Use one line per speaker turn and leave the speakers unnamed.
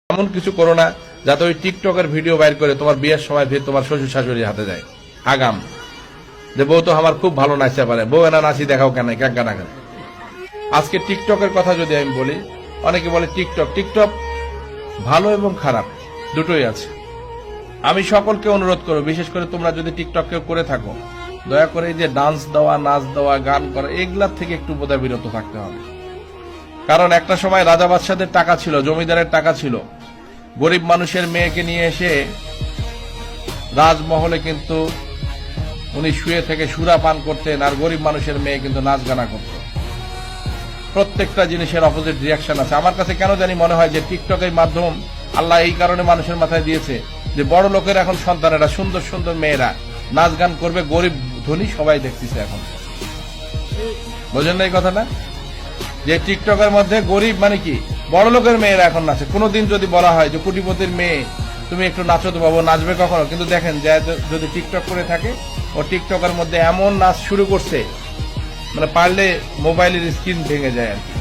এমন কিছু করো না যাতে ওই টিকটকের ভিডিও বাইর করে তোমার বিয়ের সময় ফির তোমার শ্বশুর শাশুড়ির হাতে যায় আগাম, যে বউ তো আমার খুব ভালো নাচতে পারে, বউ এনা নাচি দেখাও কেন গানা কেন। আজকে টিকটকের কথা যদি আমি বলি, অনেকে বলে টিকটক ভালো এবং খারাপ দুটোই আছে। আমি সকলকে অনুরোধ করব, বিশেষ করে তোমরা যদি টিকটক কেউ করে থাকো, দয়া করে এই যে ডান্স দেওয়া, নাচ দেওয়া, গান করা, এগুলার থেকে একটু বোধহয় বিরত থাকতে হবে। কারণ একটা সময় রাজা বাদশাদের টাকা ছিল, জমিদারের টাকা ছিল, গরিব মানুষের মেয়েকে নিয়ে এসে রাজমহলে কিন্তু উনি শুয়ে থেকে সুরা পান করতেন, আর গরিব মানুষের মেয়ে কিন্তু নাচ গানা করত। প্রত্যেকটা জিনিসের অপোজিট রিয়াকশন আছে। আমার কাছে কেন জানি মনে হয় যে টিকটকের মাধ্যম আল্লাহ এই কারণে মানুষের মাথায় দিয়েছে যে বড় লোকের এখন সন্তানেরা, সুন্দর সুন্দর মেয়েরা নাচ গান করবে, গরিব ধনী সবাই দেখতেছে এখন। বোঝেন না এই কথাটা, যে টিকটকের মধ্যে গরিব মানে কি বড় লোকের মেয়েরা এখন নাচে। কোনোদিন যদি বলা হয় যে কোটিপতির মেয়ে তুমি একটু নাচো তো বাবু, নাচবে কখনো? কিন্তু দেখেন যে যদি টিকটক করে থাকে, ও টিকটকের মধ্যে এমন নাচ শুরু করছে, মানে পারলে মোবাইলের স্ক্রিন ভেঙে যায় আর কি।